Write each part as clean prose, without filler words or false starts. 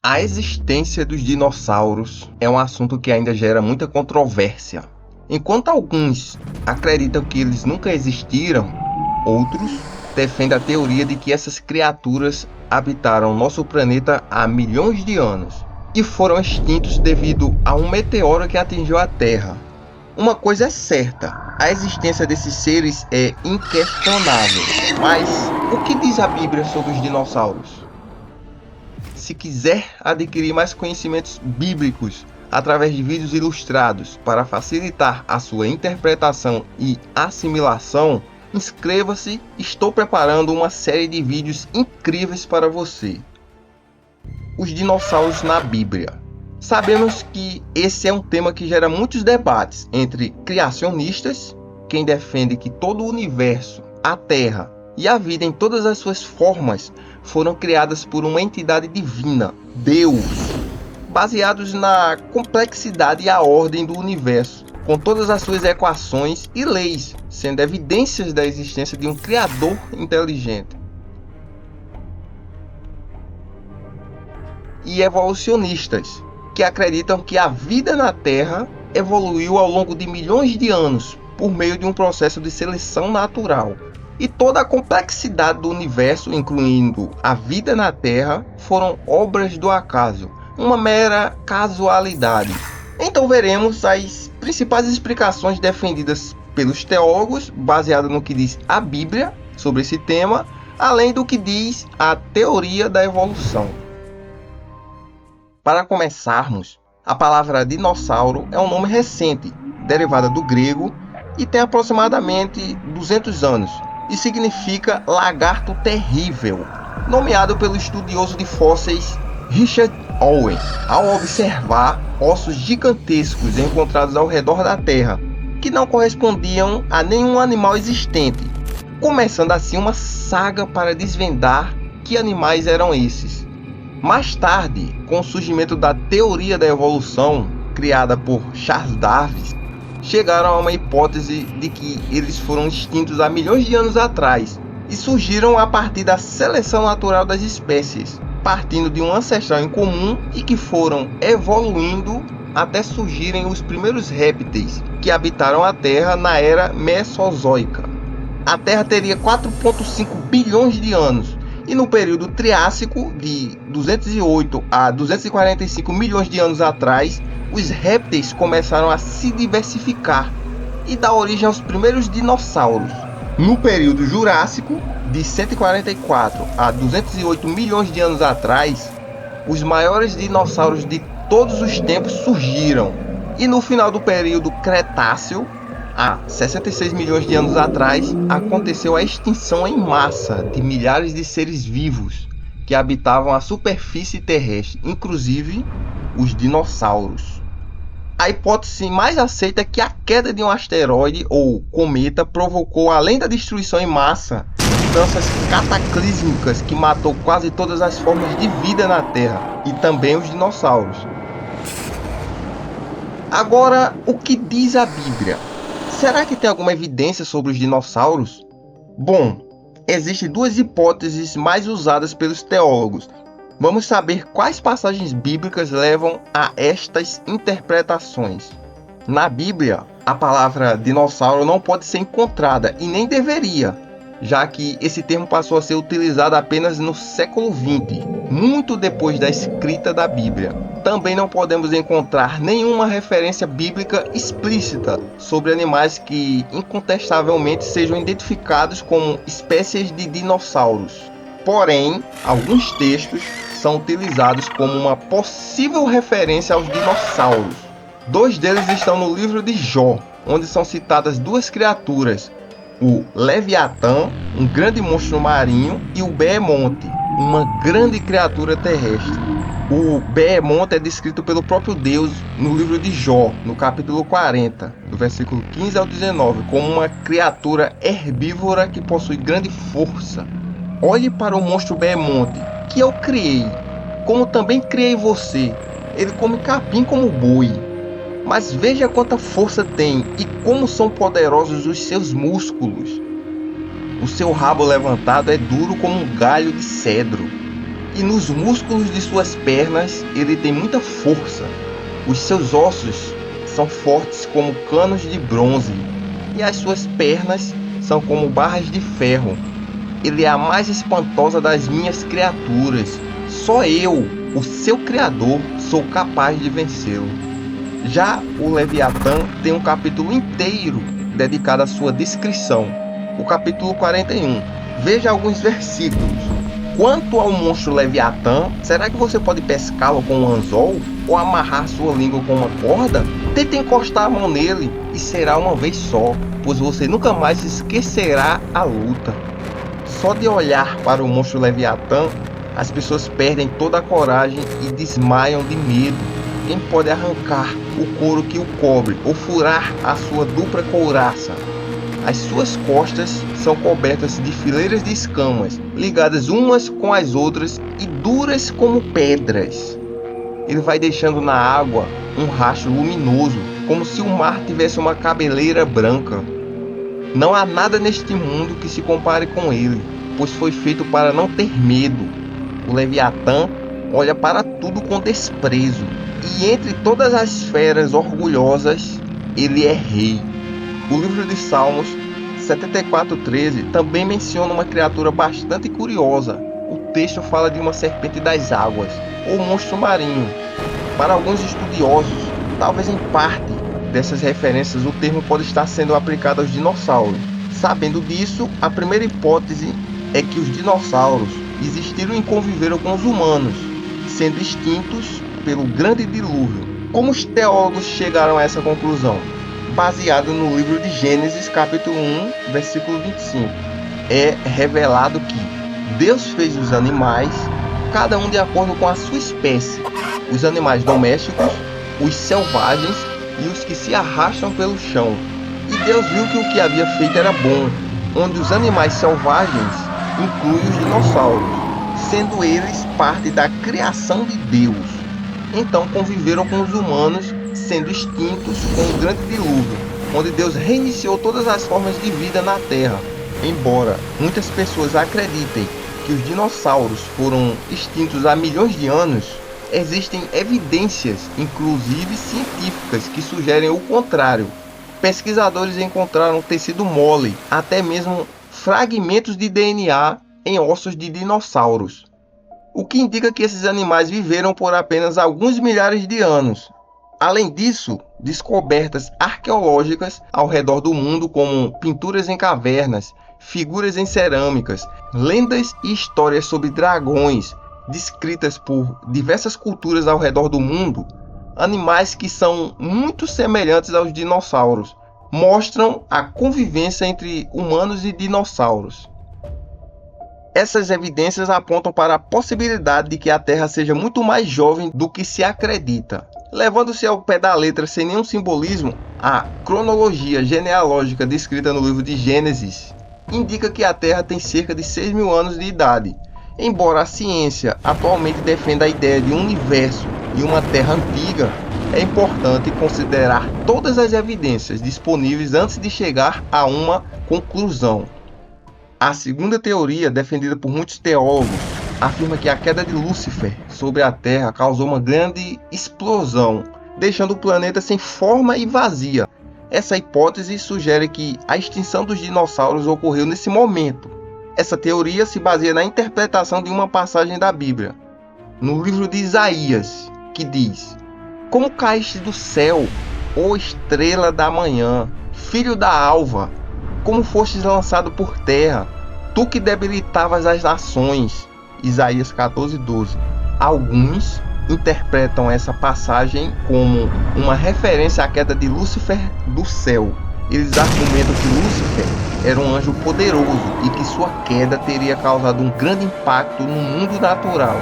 A existência dos dinossauros é um assunto que ainda gera muita controvérsia. Enquanto alguns acreditam que eles nunca existiram, outros defendem a teoria de que essas criaturas habitaram nosso planeta há milhões de anos e foram extintos devido a um meteoro que atingiu a Terra. Uma coisa é certa, a existência desses seres é inquestionável. Mas o que diz a Bíblia sobre os dinossauros? Se quiser adquirir mais conhecimentos bíblicos através de vídeos ilustrados para facilitar a sua interpretação e assimilação, inscreva-se, estou preparando uma série de vídeos incríveis para você. Os dinossauros na Bíblia. Sabemos que esse é um tema que gera muitos debates entre criacionistas, quem defende que todo o universo, a Terra e a vida em todas as suas formas foram criadas por uma entidade divina, Deus, baseados na complexidade e a ordem do universo, com todas as suas equações e leis, sendo evidências da existência de um Criador inteligente. E evolucionistas, que acreditam que a vida na Terra evoluiu ao longo de milhões de anos por meio de um processo de seleção natural. E toda a complexidade do universo, incluindo a vida na Terra, foram obras do acaso, uma mera casualidade. Então veremos as principais explicações defendidas pelos teólogos, baseadas no que diz a Bíblia sobre esse tema, além do que diz a teoria da evolução. Para começarmos, a palavra dinossauro é um nome recente, derivada do grego, e tem aproximadamente 200 anos, e significa lagarto terrível, nomeado pelo estudioso de fósseis Richard Owen, ao observar ossos gigantescos encontrados ao redor da Terra, que não correspondiam a nenhum animal existente, começando assim uma saga para desvendar que animais eram esses. Mais tarde, com o surgimento da teoria da evolução, criada por Charles Darwin, chegaram a uma hipótese de que eles foram extintos há milhões de anos atrás e surgiram a partir da seleção natural das espécies, partindo de um ancestral em comum e que foram evoluindo até surgirem os primeiros répteis que habitaram a Terra na era Mesozoica. A Terra teria 4,5 bilhões de anos e no período Triássico, de 208 a 245 milhões de anos atrás, os répteis começaram a se diversificar e dar origem aos primeiros dinossauros. No período Jurássico, de 144 a 208 milhões de anos atrás, os maiores dinossauros de todos os tempos surgiram. E no final do período Cretáceo, há 66 milhões de anos atrás, aconteceu a extinção em massa de milhares de seres vivos que habitavam a superfície terrestre, inclusive os dinossauros. A hipótese mais aceita é que a queda de um asteroide ou cometa provocou, além da destruição em massa, mudanças cataclísmicas que matou quase todas as formas de vida na Terra e também os dinossauros. Agora, o que diz a Bíblia? Será que tem alguma evidência sobre os dinossauros? Bom, existem duas hipóteses mais usadas pelos teólogos. Vamos saber quais passagens bíblicas levam a estas interpretações. Na Bíblia, a palavra dinossauro não pode ser encontrada e nem deveria, já que esse termo passou a ser utilizado apenas no século XX, muito depois da escrita da Bíblia. Também não podemos encontrar nenhuma referência bíblica explícita sobre animais que incontestavelmente sejam identificados como espécies de dinossauros. Porém, alguns textos são utilizados como uma possível referência aos dinossauros. Dois deles estão no livro de Jó, onde são citadas duas criaturas, o Leviatã, um grande monstro marinho, e o Behemonte, uma grande criatura terrestre. O Behemonte é descrito pelo próprio Deus no livro de Jó, no capítulo 40, do versículo 15 ao 19, como uma criatura herbívora que possui grande força. Olhe para o monstro Behemonte, que eu criei, como também criei você. Ele come capim como boi. Mas veja quanta força tem e como são poderosos os seus músculos. O seu rabo levantado é duro como um galho de cedro. E nos músculos de suas pernas ele tem muita força. Os seus ossos são fortes como canos de bronze, e as suas pernas são como barras de ferro. Ele é a mais espantosa das minhas criaturas. Só eu, o seu Criador, sou capaz de vencê-lo. Já o Leviatã tem um capítulo inteiro dedicado à sua descrição. O capítulo 41. Veja alguns versículos. Quanto ao monstro Leviatã, será que você pode pescá-lo com um anzol? Ou amarrar sua língua com uma corda? Tente encostar a mão nele e será uma vez só, pois você nunca mais se esquecerá a luta. Só de olhar para o monstro Leviatã, as pessoas perdem toda a coragem e desmaiam de medo. Quem pode arrancar o couro que o cobre ou furar a sua dupla couraça? As suas costas são cobertas de fileiras de escamas, ligadas umas com as outras e duras como pedras. Ele vai deixando na água um rastro luminoso, como se o mar tivesse uma cabeleira branca. Não há nada neste mundo que se compare com ele, pois foi feito para não ter medo. O Leviatã olha para tudo com desprezo, e entre todas as feras orgulhosas, ele é rei. O livro de Salmos 74:13 também menciona uma criatura bastante curiosa. O texto fala de uma serpente das águas, ou monstro marinho. Para alguns estudiosos, talvez em parte dessas referências o termo pode estar sendo aplicado aos dinossauros. Sabendo disso, a primeira hipótese é que os dinossauros existiram e conviveram com os humanos, sendo extintos pelo grande dilúvio. Como os teólogos chegaram a essa conclusão? Baseado no livro de Gênesis, capítulo 1, versículo 25. É revelado que Deus fez os animais, cada um de acordo com a sua espécie, os animais domésticos, os selvagens e os que se arrastam pelo chão. E Deus viu que o que havia feito era bom, onde os animais selvagens incluem os dinossauros, sendo eles parte da criação de Deus. Então conviveram com os humanos, sendo extintos com o grande dilúvio, onde Deus reiniciou todas as formas de vida na Terra. Embora muitas pessoas acreditem que os dinossauros foram extintos há milhões de anos, existem evidências, inclusive científicas, que sugerem o contrário. Pesquisadores encontraram tecido mole, até mesmo fragmentos de DNA em ossos de dinossauros, o que indica que esses animais viveram por apenas alguns milhares de anos. Além disso, descobertas arqueológicas ao redor do mundo, como pinturas em cavernas, figuras em cerâmicas, lendas e histórias sobre dragões, descritas por diversas culturas ao redor do mundo, animais que são muito semelhantes aos dinossauros, mostram a convivência entre humanos e dinossauros. Essas evidências apontam para a possibilidade de que a Terra seja muito mais jovem do que se acredita. Levando-se ao pé da letra sem nenhum simbolismo, a cronologia genealógica descrita no livro de Gênesis indica que a Terra tem cerca de 6.000 anos de idade. Embora a ciência atualmente defenda a ideia de um universo e uma Terra antiga, é importante considerar todas as evidências disponíveis antes de chegar a uma conclusão. A segunda teoria, defendida por muitos teólogos, afirma que a queda de Lúcifer sobre a Terra causou uma grande explosão, deixando o planeta sem forma e vazia. Essa hipótese sugere que a extinção dos dinossauros ocorreu nesse momento. Essa teoria se baseia na interpretação de uma passagem da Bíblia, no livro de Isaías, que diz: "Como caíste do céu, ó estrela da manhã, filho da alva, como fostes lançado por terra, tu que debilitavas as nações." Isaías 14:12. Alguns interpretam essa passagem como uma referência à queda de Lúcifer do céu. Eles argumentam que Lúcifer era um anjo poderoso e que sua queda teria causado um grande impacto no mundo natural.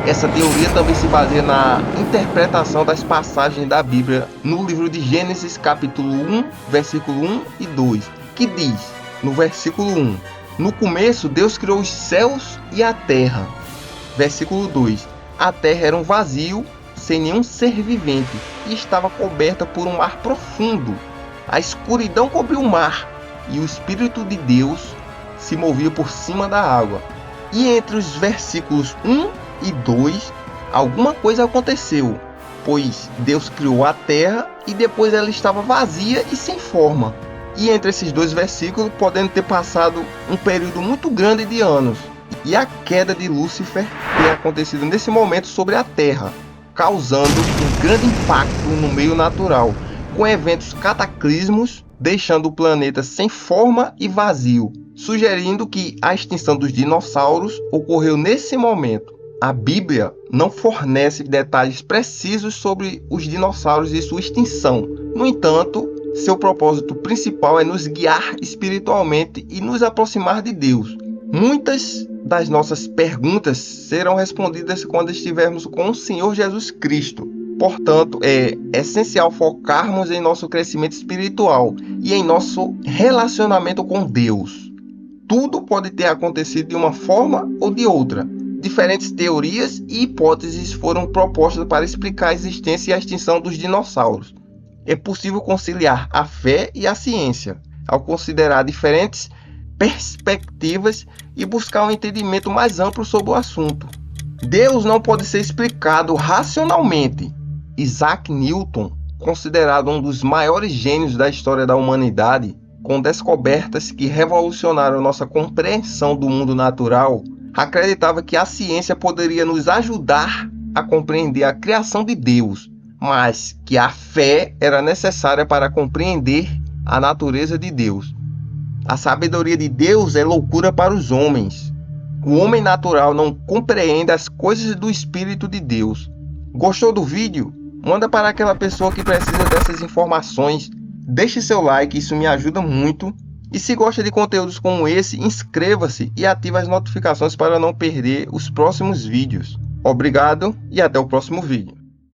Essa teoria também se baseia na interpretação das passagens da Bíblia no livro de Gênesis capítulo 1, versículo 1 e 2, que diz, no versículo 1, "No começo Deus criou os céus e a terra." Versículo 2, "A terra era um vazio, sem nenhum ser vivente, e estava coberta por um mar profundo. A escuridão cobriu o mar, e o Espírito de Deus se movia por cima da água." E entre os versículos 1 E 2, alguma coisa aconteceu, pois Deus criou a terra e depois ela estava vazia e sem forma. E entre esses dois versículos, podendo ter passado um período muito grande de anos. E a queda de Lúcifer tem acontecido nesse momento sobre a Terra, causando um grande impacto no meio natural, com eventos cataclismos, deixando o planeta sem forma e vazio, sugerindo que a extinção dos dinossauros ocorreu nesse momento. A Bíblia não fornece detalhes precisos sobre os dinossauros e sua extinção. No entanto, seu propósito principal é nos guiar espiritualmente e nos aproximar de Deus. Muitas das nossas perguntas serão respondidas quando estivermos com o Senhor Jesus Cristo. Portanto, é essencial focarmos em nosso crescimento espiritual e em nosso relacionamento com Deus. Tudo pode ter acontecido de uma forma ou de outra. Diferentes teorias e hipóteses foram propostas para explicar a existência e a extinção dos dinossauros. É possível conciliar a fé e a ciência, ao considerar diferentes perspectivas e buscar um entendimento mais amplo sobre o assunto. Deus não pode ser explicado racionalmente. Isaac Newton, considerado um dos maiores gênios da história da humanidade, com descobertas que revolucionaram nossa compreensão do mundo natural, acreditava que a ciência poderia nos ajudar a compreender a criação de Deus, mas que a fé era necessária para compreender a natureza de Deus. A sabedoria de Deus é loucura para os homens. O homem natural não compreende as coisas do Espírito de Deus. Gostou do vídeo? Manda para aquela pessoa que precisa dessas informações. Deixe seu like, isso me ajuda muito. E se gosta de conteúdos como esse, inscreva-se e ative as notificações para não perder os próximos vídeos. Obrigado e até o próximo vídeo.